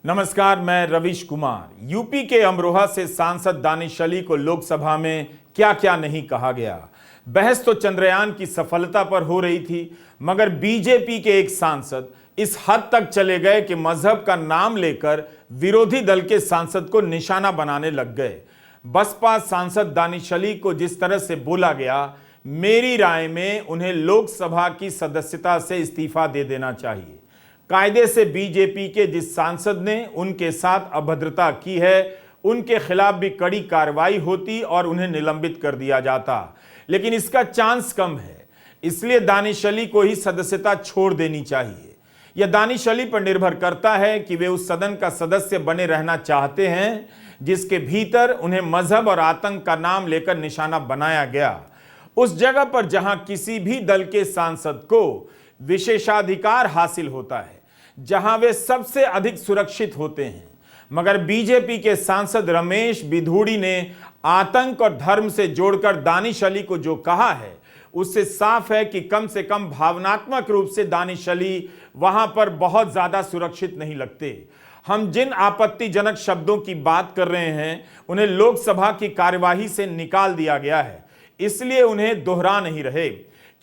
नमस्कार, मैं रवीश कुमार। यूपी के अमरोहा से सांसद दानिश अली को लोकसभा में क्या क्या नहीं कहा गया। बहस तो चंद्रयान की सफलता पर हो रही थी, मगर बीजेपी के एक सांसद इस हद तक चले गए कि मजहब का नाम लेकर विरोधी दल के सांसद को निशाना बनाने लग गए। बसपा सांसद दानिश अली को जिस तरह से बोला गया, मेरी राय में उन्हें लोकसभा की सदस्यता से इस्तीफा दे देना चाहिए। कायदे से बीजेपी के जिस सांसद ने उनके साथ अभद्रता की है, उनके खिलाफ भी कड़ी कार्रवाई होती और उन्हें निलंबित कर दिया जाता, लेकिन इसका चांस कम है। इसलिए दानिश अली को ही सदस्यता छोड़ देनी चाहिए। यह दानिश अली पर निर्भर करता है कि वे उस सदन का सदस्य बने रहना चाहते हैं जिसके भीतर उन्हें मजहब और आतंक का नाम लेकर निशाना बनाया गया। उस जगह पर जहां किसी भी दल के सांसद को विशेषाधिकार हासिल होता है, जहां वे सबसे अधिक सुरक्षित होते हैं। मगर बीजेपी के सांसद रमेश बिधूड़ी ने आतंक और धर्म से जोड़कर दानिश अली को जो कहा है, उससे साफ है कि कम से कम भावनात्मक रूप से दानिश अली वहां पर बहुत ज्यादा सुरक्षित नहीं लगते। हम जिन आपत्तिजनक शब्दों की बात कर रहे हैं, उन्हें लोकसभा की कार्यवाही से निकाल दिया गया है, इसलिए उन्हें दोहरा नहीं रहे,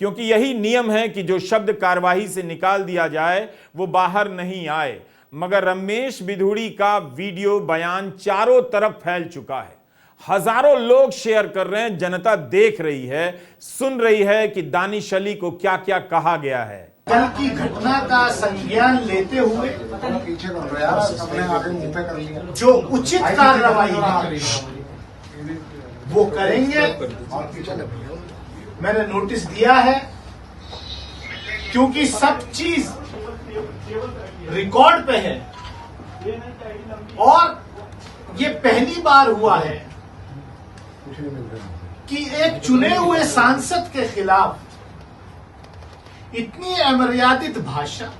क्योंकि यही नियम है कि जो शब्द कार्यवाही से निकाल दिया जाए वो बाहर नहीं आए। मगर रमेश बिधूड़ी का वीडियो बयान चारों तरफ फैल चुका है, हजारों लोग शेयर कर रहे हैं, जनता देख रही है, सुन रही है कि दानिश अली को क्या क्या कहा गया है। कल की घटना का संज्ञान लेते हुए जो उचित कार्रवाई वो करेंगे। मैंने नोटिस दिया है, क्योंकि सब चीज रिकॉर्ड पे है और ये पहली बार हुआ है कि एक चुने हुए सांसद के खिलाफ इतनी अमर्यादित भाषा,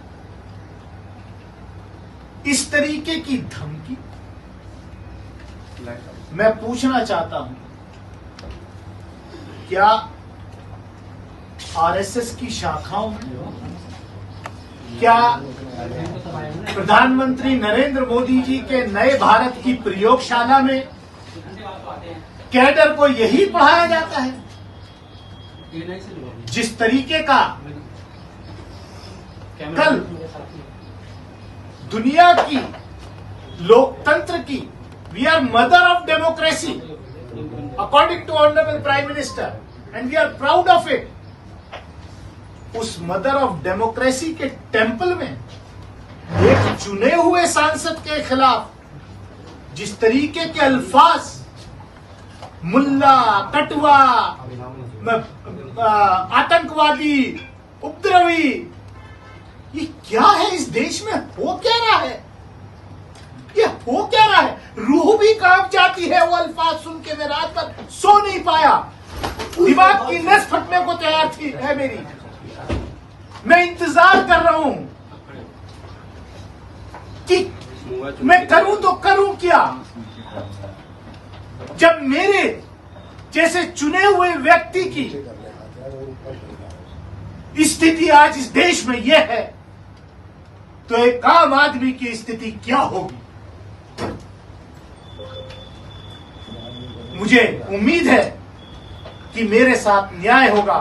इस तरीके की धमकी। मैं पूछना चाहता हूं, क्या आरएसएस की शाखाओं में, क्या प्रधानमंत्री नरेंद्र मोदी जी के नए भारत की प्रयोगशाला में कैडर को यही पढ़ाया जाता है? जिस तरीके का कल दुनिया की लोकतंत्र की, we are mother of democracy according to honourable prime minister and we are proud of it. उस मदर ऑफ डेमोक्रेसी के टेंपल में एक चुने हुए सांसद के खिलाफ जिस तरीके के अल्फाज, मुल्ला, कटवा, आतंकवादी, उपद्रवी, ये क्या है? इस देश में हो क्या रहा है? ये हो क्या रहा है? रूह भी कांप जाती है वो अल्फाज सुन के। मैं रात भर सो नहीं पाया, दिमाग की नस फटने को तैयार थी है मेरी। मैं इंतजार कर रहा हूं कि मैं करूं तो करूं क्या, जब मेरे जैसे चुने हुए व्यक्ति की स्थिति आज इस देश में यह है, तो एक आम आदमी की स्थिति क्या होगी? मुझे उम्मीद है कि मेरे साथ न्याय होगा।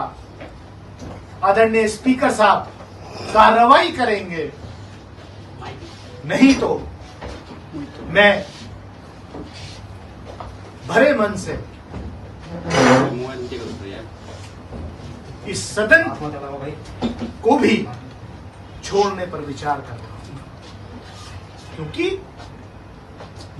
आदरणीय स्पीकर साहब कार्रवाई करेंगे, नहीं तो मैं भरे मन से इस सदन को भी छोड़ने पर विचार कर रहा हूं, क्योंकि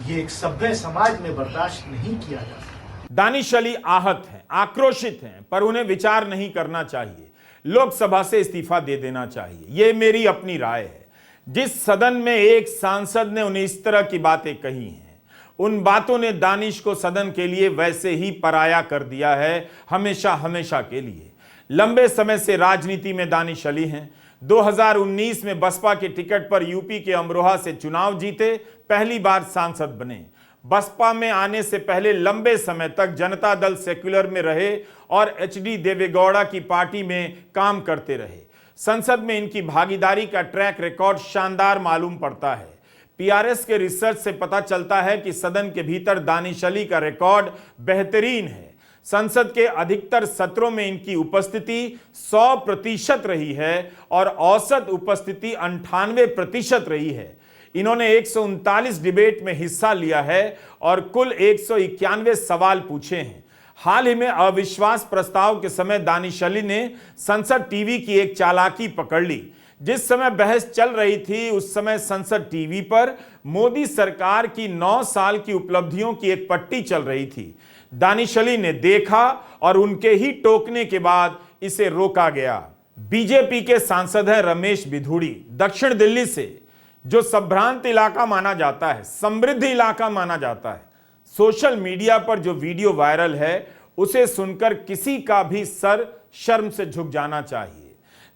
ये एक सभ्य समाज में बर्दाश्त नहीं किया जा सकता। दानिश अली आहत हैं, आक्रोशित हैं, पर उन्हें विचार नहीं करना चाहिए, लोकसभा से इस्तीफा दे देना चाहिए। यह मेरी अपनी राय है। जिस सदन में एक सांसद ने उन्हें इस तरह की बातें कही हैं, उन बातों ने दानिश को सदन के लिए वैसे ही पराया कर दिया है, हमेशा हमेशा के लिए। लंबे समय से राजनीति में दानिश अली हैं। 2019 में बसपा के टिकट पर यूपी के अमरोहा से चुनाव जीते, पहली बार सांसद बने। बसपा में आने से पहले लंबे समय तक जनता दल सेक्युलर में रहे और एचडी देवेगौड़ा की पार्टी में काम करते रहे। संसद में इनकी भागीदारी का ट्रैक रिकॉर्ड शानदार मालूम पड़ता है। पीआरएस के रिसर्च से पता चलता है कि सदन के भीतर दानिश अली का रिकॉर्ड बेहतरीन है। संसद के अधिकतर सत्रों में इनकी उपस्थिति 100% रही है और औसत उपस्थिति 98% रही है। इन्होंने 139 डिबेट में हिस्सा लिया है और कुल 191 सवाल पूछे हैं। हाल ही में अविश्वास प्रस्ताव के समय दानिश अली ने संसद टीवी की एक चालाकी पकड़ ली। जिस समय बहस चल रही थी उस समय संसद टीवी पर मोदी सरकार की 9 साल की उपलब्धियों की एक पट्टी चल रही थी। दानिश अली ने देखा और उनके ही टोकने के बाद इसे रोका गया। बीजेपी के सांसद हैं रमेश बिधूड़ी, दक्षिण दिल्ली से, जो संभ्रांत इलाका माना जाता है, समृद्ध इलाका माना जाता है। सोशल मीडिया पर जो वीडियो वायरल है उसे सुनकर किसी का भी सर शर्म से झुक जाना चाहिए।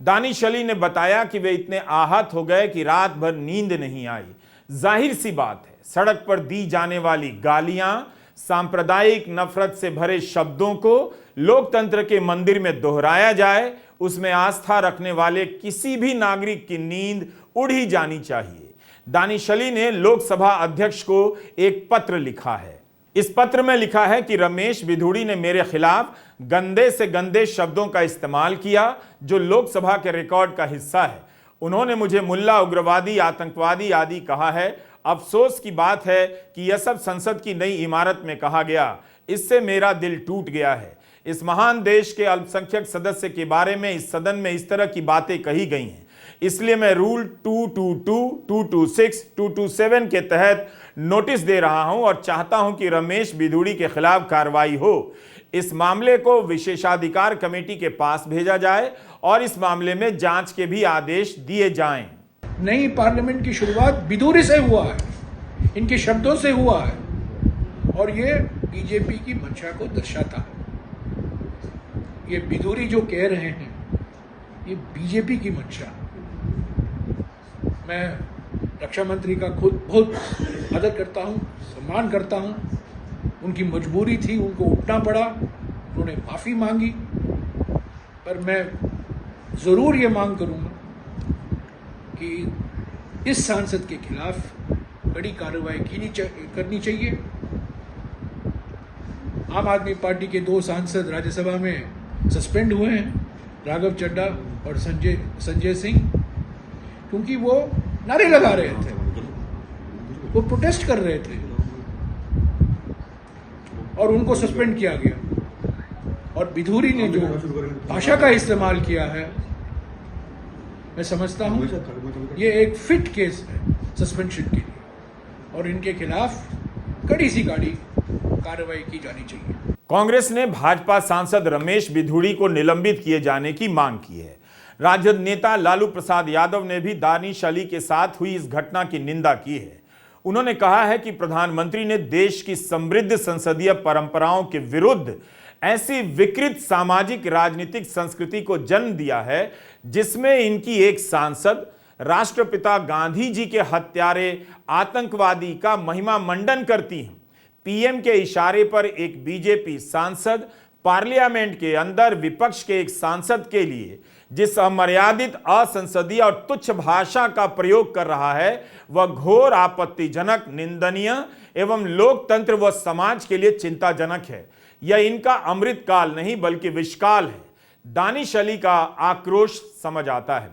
दानिश अली ने बताया कि वे इतने आहत हो गए कि रात भर नींद नहीं आई। जाहिर सी बात है, सड़क पर दी जाने वाली गालियां, सांप्रदायिक नफरत से भरे शब्दों को लोकतंत्र के मंदिर में दोहराया जाए, उसमें आस्था रखने वाले किसी भी नागरिक की नींद उड़ ही जानी चाहिए। दानिश अली ने लोकसभा अध्यक्ष को एक पत्र लिखा है। इस पत्र में लिखा है कि रमेश बिधूड़ी ने मेरे खिलाफ गंदे से गंदे शब्दों का इस्तेमाल किया जो लोकसभा के रिकॉर्ड का हिस्सा है। उन्होंने मुझे मुल्ला, उग्रवादी, आतंकवादी आदि कहा है। अफसोस की बात है कि यह सब संसद की नई इमारत में कहा गया। इससे मेरा दिल टूट गया है। इस महान देश के अल्पसंख्यक सदस्य के बारे में इस सदन में इस तरह की बातें कही गई हैं। इसलिए मैं रूल 222, 226, 227 के तहत नोटिस दे रहा हूं और चाहता हूं कि रमेश बिधूड़ी के खिलाफ कार्रवाई हो। इस मामले को विशेषाधिकार कमेटी के पास भेजा जाए और इस मामले में जांच के भी आदेश दिए जाएं। नई पार्लियामेंट की शुरुआत बिधूड़ी से हुआ है, इनके शब्दों से हुआ है और ये बीजेपी की मंशा को दर्शाता है। ये बिधूड़ी जो कह रहे हैं ये बीजेपी की मंशा है। मैं रक्षा मंत्री का खुद बहुत आदर करता हूँ, सम्मान करता हूँ। उनकी मजबूरी थी, उनको उठना पड़ा, उन्होंने माफ़ी मांगी। पर मैं ज़रूर ये मांग करूँगा कि इस सांसद के खिलाफ बड़ी कार्रवाई करनी चाहिए। आम आदमी पार्टी के 2 सांसद राज्यसभा में सस्पेंड हुए हैं, राघव चड्ढा और संजय सिंह, क्योंकि वो नारे लगा रहे थे, वो प्रोटेस्ट कर रहे थे और उनको सस्पेंड किया गया। और बिधूड़ी ने जो भाषा का इस्तेमाल किया है, मैं समझता हूं ये एक फिट केस है सस्पेंशन के लिए और इनके खिलाफ कड़ी सी कार्रवाई की जानी चाहिए। कांग्रेस ने भाजपा सांसद रमेश बिधूड़ी को निलंबित किए जाने की मांग की है। राजद नेता लालू प्रसाद यादव ने भी दानिश अली के साथ हुई इस घटना की निंदा की है। उन्होंने कहा है कि प्रधानमंत्री ने देश की समृद्ध संसदीय परंपराओं के विरुद्ध ऐसी विकृत सामाजिक राजनीतिक संस्कृति को जन्म दिया है जिसमें इनकी एक सांसद राष्ट्रपिता गांधी जी के हत्यारे आतंकवादी का महिमा मंडन करती हैं। पीएम के इशारे पर एक बीजेपी सांसद पार्लियामेंट के अंदर विपक्ष के एक सांसद के लिए जिस अमर्यादित, असंसदीय और तुच्छ भाषा का प्रयोग कर रहा है वह घोर आपत्तिजनक, निंदनीय एवं लोकतंत्र व समाज के लिए चिंताजनक है। यह इनका अमृतकाल नहीं बल्कि विषकाल है। दानिश अली का आक्रोश समझ आता है,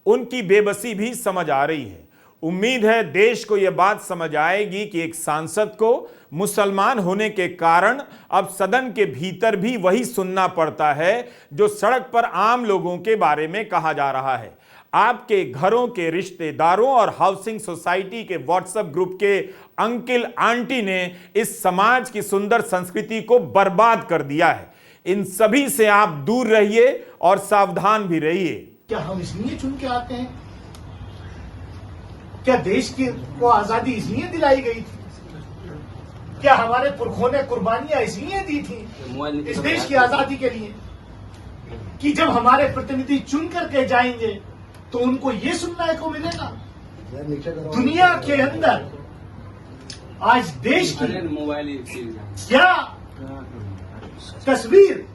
उनकी बेबसी भी समझ आ रही है। उम्मीद है देश को यह बात समझ आएगी कि एक सांसद को मुसलमान होने के कारण अब सदन के भीतर भी वही सुनना पड़ता है जो सड़क पर आम लोगों के बारे में कहा जा रहा है। आपके घरों के रिश्तेदारों और हाउसिंग सोसाइटी के व्हाट्सएप ग्रुप के अंकल आंटी ने इस समाज की सुंदर संस्कृति को बर्बाद कर दिया है। इन सभी से आप दूर रहिए और सावधान भी रहिए। क्या हम इसलिए चुन के आते हैं? क्या देश को आजादी इसलिए दिलाई गई थी? क्या हमारे पुरखों ने कुर्बानियां इसलिए दी थी इस देश की आजादी के लिए कि जब हमारे प्रतिनिधि चुन करके जाएंगे तो उनको ये सुनने को मिलेगा? दुनिया के अंदर आज देश की क्या तस्वीर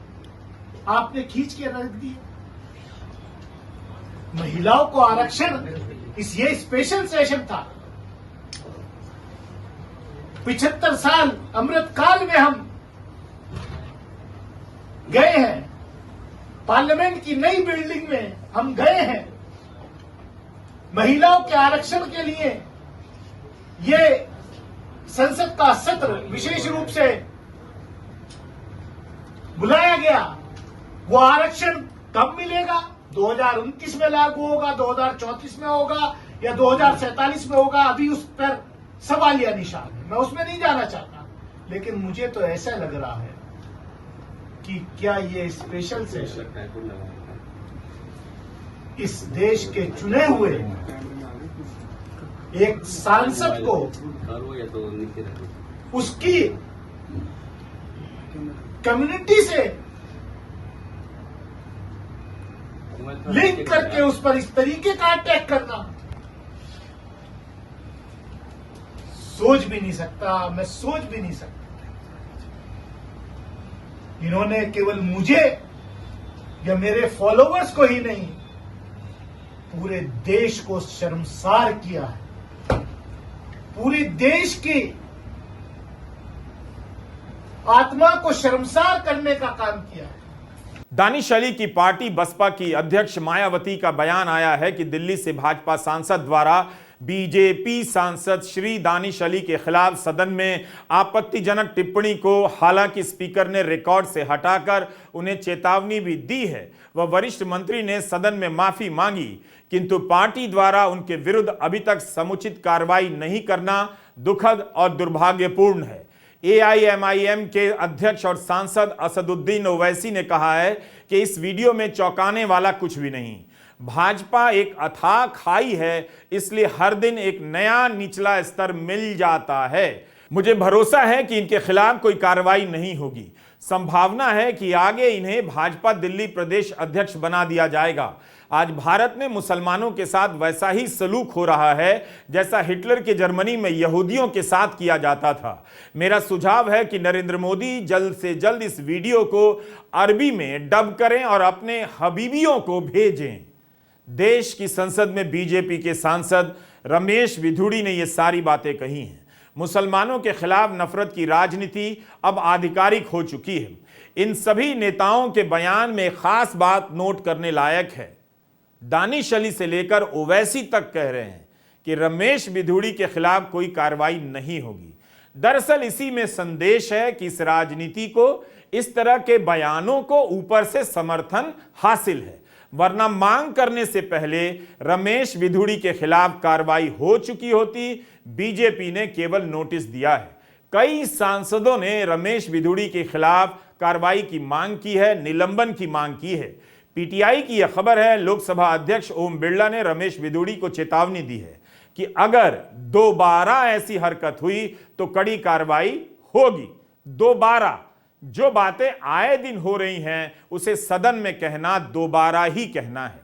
आपने खींच के रख दी? महिलाओं को आरक्षण, ये स्पेशल सेशन था 75 साल अमृत काल में हम गए हैं, पार्लियामेंट की नई बिल्डिंग में हम गए हैं, महिलाओं के आरक्षण के लिए ये संसद का सत्र विशेष रूप से बुलाया गया। वो आरक्षण कब मिलेगा? 2029 में लागू होगा, 2034 में होगा या 2047 में होगा? अभी उस पर सवालिया निशान है, मैं उसमें नहीं जाना चाहता। लेकिन मुझे तो ऐसा लग रहा है कि क्या ये स्पेशल सेशन इस देश के चुने हुए एक सांसद को उसकी कम्युनिटी से लिंक करके उस पर इस तरीके का अटैक करना, सोच भी नहीं सकता, मैं सोच भी नहीं सकता। इन्होंने केवल मुझे या मेरे फॉलोवर्स को ही नहीं, पूरे देश को शर्मसार किया है, पूरे देश की आत्मा को शर्मसार करने का काम किया है। दानिश अली की पार्टी बसपा की अध्यक्ष मायावती का बयान आया है कि दिल्ली से भाजपा सांसद द्वारा बीजेपी सांसद श्री दानिश अली के खिलाफ सदन में आपत्तिजनक टिप्पणी को हालांकि स्पीकर ने रिकॉर्ड से हटाकर उन्हें चेतावनी भी दी है, वह वरिष्ठ मंत्री ने सदन में माफी मांगी, किंतु पार्टी द्वारा उनके विरुद्ध अभी तक समुचित कार्रवाई नहीं करना दुखद और दुर्भाग्यपूर्ण है। एआईएमआईएम के अध्यक्ष और सांसद असदुद्दीन ओवैसी ने कहा है कि इस वीडियो में चौंकाने वाला कुछ भी नहीं। भाजपा एक अथाह खाई है, इसलिए हर दिन एक नया निचला स्तर मिल जाता है। मुझे भरोसा है कि इनके खिलाफ कोई कार्रवाई नहीं होगी। संभावना है कि आगे इन्हें भाजपा दिल्ली प्रदेश अध्यक्ष बना दिया जाएगा। आज भारत में मुसलमानों के साथ वैसा ही सलूक हो रहा है जैसा हिटलर के जर्मनी में यहूदियों के साथ किया जाता था। मेरा सुझाव है कि नरेंद्र मोदी जल्द से जल्द इस वीडियो को अरबी में डब करें और अपने हबीबियों को भेजें। देश की संसद में बीजेपी के सांसद रमेश बिधूड़ी ने ये सारी बातें कही हैं। मुसलमानों के खिलाफ नफरत की राजनीति अब आधिकारिक हो चुकी है। इन सभी नेताओं के बयान में खास बात नोट करने लायक है। दानिश अली से लेकर ओवैसी तक कह रहे हैं कि रमेश बिधूड़ी के खिलाफ कोई कार्रवाई नहीं होगी। दरअसल इसी में संदेश है कि इस राजनीति को, इस तरह के बयानों को ऊपर से समर्थन हासिल है, वरना मांग करने से पहले रमेश बिधूड़ी के खिलाफ कार्रवाई हो चुकी होती। बीजेपी ने केवल नोटिस दिया है। कई सांसदों ने रमेश बिधूड़ी के खिलाफ कार्रवाई की मांग की है, निलंबन की मांग की है। पीटीआई की यह खबर है, लोकसभा अध्यक्ष ओम बिरला ने रमेश बिधूड़ी को चेतावनी दी है कि अगर दोबारा ऐसी हरकत हुई तो कड़ी कार्रवाई होगी। दोबारा जो बातें आए दिन हो रही हैं उसे सदन में कहना दोबारा ही कहना है।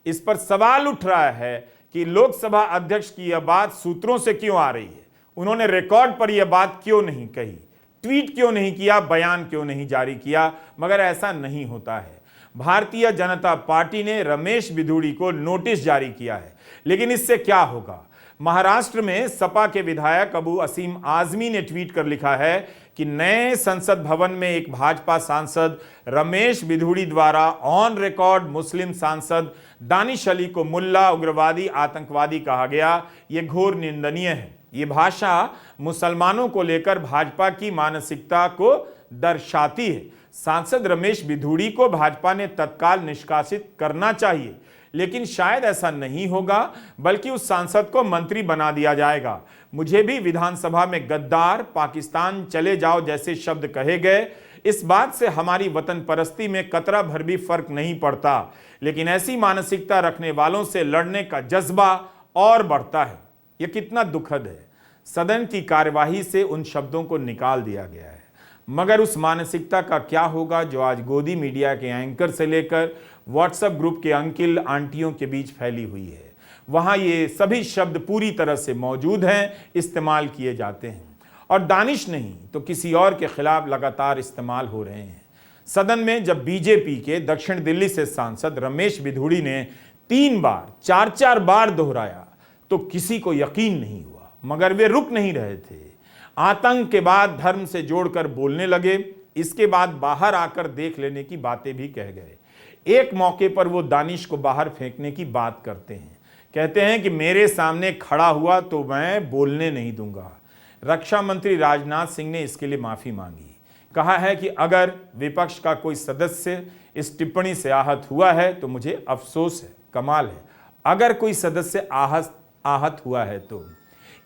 इस पर सवाल उठ रहा है कि लोकसभा अध्यक्ष की यह बात सूत्रों से क्यों आ रही है। उन्होंने रिकॉर्ड पर यह बात क्यों नहीं कही, ट्वीट क्यों नहीं किया, बयान क्यों नहीं जारी किया। मगर ऐसा नहीं होता है। भारतीय जनता पार्टी ने रमेश बिधूड़ी को नोटिस जारी किया है, लेकिन इससे क्या होगा। महाराष्ट्र में सपा के विधायक अबू असीम आजमी ने ट्वीट कर लिखा है कि नए संसद भवन में एक भाजपा सांसद रमेश बिधूड़ी द्वारा ऑन रिकॉर्ड मुस्लिम सांसद दानिश अली को मुल्ला, उग्रवादी, आतंकवादी कहा गया। यह घोर निंदनीय है। ये भाषा मुसलमानों को लेकर भाजपा की मानसिकता को दर्शाती है। सांसद रमेश बिधूड़ी को भाजपा ने तत्काल निष्कासित करना चाहिए, लेकिन शायद ऐसा नहीं होगा, बल्कि उस सांसद को मंत्री बना दिया जाएगा। मुझे भी विधानसभा में गद्दार, पाकिस्तान चले जाओ जैसे शब्द कहे गए। इस बात से हमारी वतन परस्ती में कतरा भर भी फर्क नहीं पड़ता, लेकिन ऐसी मानसिकता रखने वालों से लड़ने का जज्बा और बढ़ता है। यह कितना दुखद है। सदन की कार्यवाही से उन शब्दों को निकाल दिया गया है, मगर उस मानसिकता का क्या होगा जो आज गोदी मीडिया के एंकर से लेकर व्हाट्सएप ग्रुप के अंकिल आंटियों के बीच फैली हुई है। वहां ये सभी शब्द पूरी तरह से मौजूद हैं, इस्तेमाल किए जाते हैं, और दानिश नहीं तो किसी और के खिलाफ लगातार इस्तेमाल हो रहे हैं। सदन में जब बीजेपी के दक्षिण दिल्ली से सांसद रमेश बिधूड़ी ने 3 बार 4 बार दोहराया तो किसी को यकीन नहीं हुआ, मगर वे रुक नहीं रहे थे। आतंक के बाद धर्म से जोड़कर बोलने लगे, इसके बाद बाहर आकर देख लेने की बातें भी कह गए। एक मौके पर वो दानिश को बाहर फेंकने की बात करते हैं, कहते हैं कि मेरे सामने खड़ा हुआ तो मैं बोलने नहीं दूंगा। रक्षा मंत्री राजनाथ सिंह ने इसके लिए माफी मांगी, कहा है कि अगर विपक्ष का कोई सदस्य इस टिप्पणी से आहत हुआ है तो मुझे अफसोस है, कमाल है, अगर कोई सदस्य आहत हुआ है तो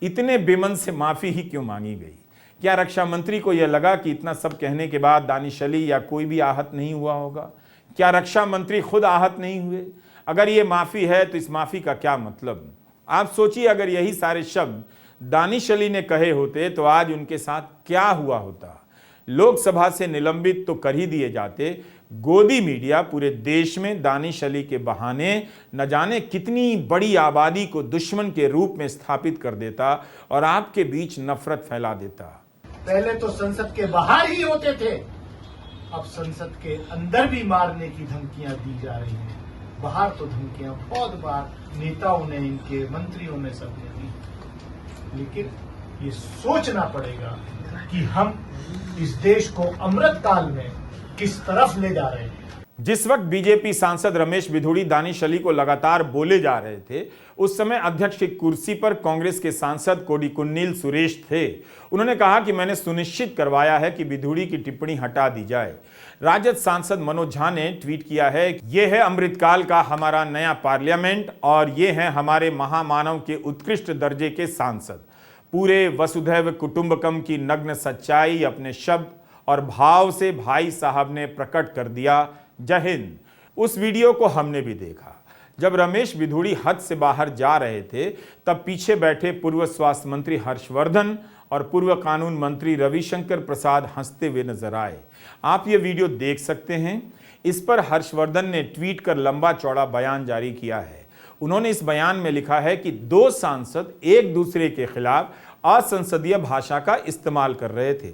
इतने बेमन से माफी ही क्यों मांगी गई? क्या रक्षा मंत्री को यह लगा कि इतना सब कहने के बाद दानिश अली या कोई भी आहत नहीं हुआ होगा? क्या रक्षा मंत्री खुद आहत नहीं हुए? अगर ये माफी है तो इस माफी का क्या मतलब? आप सोचिए, अगर यही सारे शब्द दानिश अली ने कहे होते तो आज उनके साथ क्या हुआ होता? लोकसभा से निलंबित तो कर ही दिए जाते, गोदी मीडिया पूरे देश में दानिश अली के बहाने न जाने कितनी बड़ी आबादी को दुश्मन के रूप में स्थापित कर देता और आपके बीच नफरत फैला देता। पहले तो संसद के बाहर ही होते थे, अब संसद के अंदर भी मारने की धमकियां दी जा रही हैं। बाहर तो धमकियां बहुत बार नेताओं ने, इनके मंत्रियों ने, सबने दी, लेकिन ये सोचना पड़ेगा कि हम इस देश को अमृत काल में किस तरफ ले जा रहे हैं। जिस वक्त बीजेपी सांसद रमेश बिधूड़ी दानिश अली को लगातार बोले जा रहे थे, उस समय अध्यक्ष की कुर्सी पर कांग्रेस के सांसद कोडिकुन्नील सुरेश थे। उन्होंने कहा कि मैंने सुनिश्चित करवाया है कि बिधूड़ी की टिप्पणी हटा दी जाए। राजद सांसद मनोज झा ने ट्वीट किया है, ये है अमृतकाल का हमारा नया पार्लियामेंट और ये है हमारे महामानव के उत्कृष्ट दर्जे के सांसद। पूरे वसुधैव कुटुंबकम की नग्न सच्चाई अपने शब्द और भाव से भाई साहब ने प्रकट कर दिया। जय हिंद। उस वीडियो को हमने भी देखा। जब रमेश बिधूड़ी हद से बाहर जा रहे थे, तब पीछे बैठे पूर्व स्वास्थ्य मंत्री हर्षवर्धन और पूर्व कानून मंत्री रविशंकर प्रसाद हंसते हुए नजर आए। आप ये वीडियो देख सकते हैं। इस पर हर्षवर्धन ने ट्वीट कर लंबा चौड़ा बयान जारी किया है। उन्होंने इस बयान में लिखा है कि दो सांसद एक दूसरे के खिलाफ असंसदीय भाषा का इस्तेमाल कर रहे थे।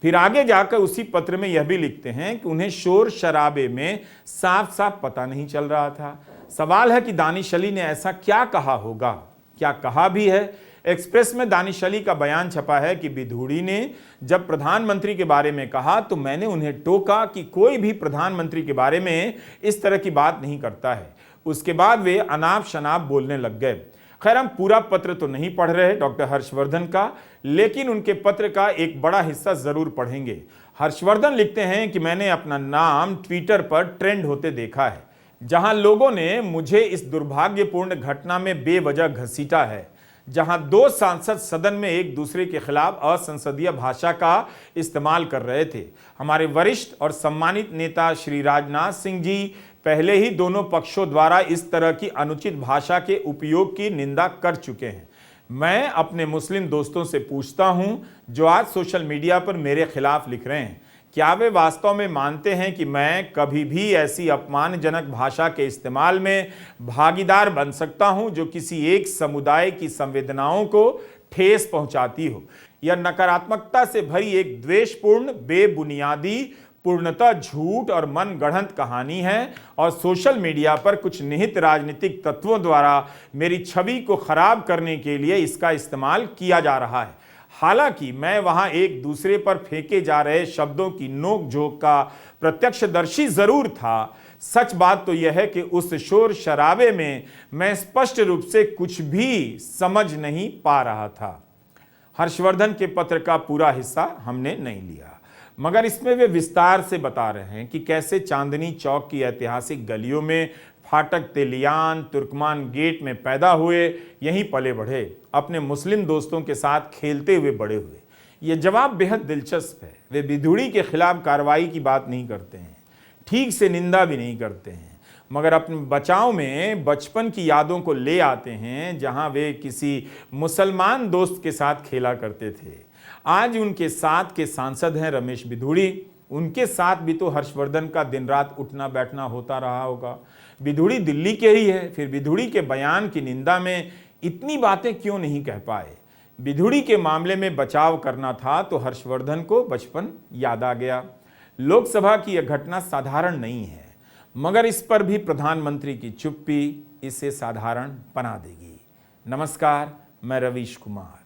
फिर आगे जाकर उसी पत्र में यह भी लिखते हैं कि उन्हें शोर शराबे में साफ साफ पता नहीं चल रहा था। सवाल है कि दानिश अली ने ऐसा क्या कहा होगा? क्या कहा भी है? एक्सप्रेस में दानिश अली का बयान छपा है कि बिधूड़ी ने जब प्रधानमंत्री के बारे में कहा तो मैंने उन्हें टोका कि कोई भी प्रधानमंत्री के बारे में इस तरह की बात नहीं करता है। उसके बाद वे अनाप शनाप बोलने लग गए। खैर, हम पूरा पत्र तो नहीं पढ़ रहे डॉक्टर हर्षवर्धन का, लेकिन उनके पत्र का एक बड़ा हिस्सा जरूर पढ़ेंगे। हर्षवर्धन लिखते हैं कि मैंने अपना नाम ट्विटर पर ट्रेंड होते देखा है, जहां लोगों ने मुझे इस दुर्भाग्यपूर्ण घटना में बेवजह घसीटा है, जहां दो सांसद सदन में एक दूसरे के खिलाफ असंसदीय भाषा का इस्तेमाल कर रहे थे। हमारे वरिष्ठ और सम्मानित नेता श्री राजनाथ सिंह जी पहले ही दोनों पक्षों द्वारा इस तरह की अनुचित भाषा के उपयोग की निंदा कर चुके हैं। मैं अपने मुस्लिम दोस्तों से पूछता हूं जो आज सोशल मीडिया पर मेरे खिलाफ लिख रहे हैं, क्या वे वास्तव में मानते हैं कि मैं कभी भी ऐसी अपमानजनक भाषा के इस्तेमाल में भागीदार बन सकता हूं जो किसी एक समुदाय की संवेदनाओं को ठेस पहुंचाती हो? यह नकारात्मकता से भरी एक द्वेषपूर्ण, बेबुनियादी, पूर्णतः झूठ और मन गढ़ंत कहानी है और सोशल मीडिया पर कुछ निहित राजनीतिक तत्वों द्वारा मेरी छवि को खराब करने के लिए इसका इस्तेमाल किया जा रहा है। हालांकि मैं वहां एक दूसरे पर फेंके जा रहे शब्दों की नोक-झोंक का प्रत्यक्षदर्शी जरूर था। सच बात तो यह है कि उस शोर शराबे में मैं स्पष्ट रूप से कुछ भी समझ नहीं पा रहा था। हर्षवर्धन के पत्र का पूरा हिस्सा हमने नहीं लिया, मगर इसमें वे विस्तार से बता रहे हैं कि कैसे चांदनी चौक की ऐतिहासिक गलियों में फाटक तेलियान, तुर्कमान गेट में पैदा हुए, यहीं पले बढ़े, अपने मुस्लिम दोस्तों के साथ खेलते हुए बड़े हुए। ये जवाब बेहद दिलचस्प है। वे बिधूड़ी के खिलाफ कार्रवाई की बात नहीं करते हैं, ठीक से निंदा भी नहीं करते हैं, मगर अपने बचाव में बचपन की यादों को ले आते हैं जहां वे किसी मुसलमान दोस्त के साथ खेला करते थे। आज उनके साथ के सांसद हैं रमेश बिधूड़ी। उनके साथ भी तो हर्षवर्धन का दिन रात उठना बैठना होता रहा होगा। बिधूड़ी दिल्ली के ही है, फिर बिधूड़ी के बयान की निंदा में इतनी बातें क्यों नहीं कह पाए? बिधूड़ी के मामले में बचाव करना था तो हर्षवर्धन को बचपन याद आ गया। लोकसभा की यह घटना साधारण नहीं है, मगर इस पर भी प्रधानमंत्री की चुप्पी इसे साधारण बना देगी। नमस्कार, मैं रवीश कुमार।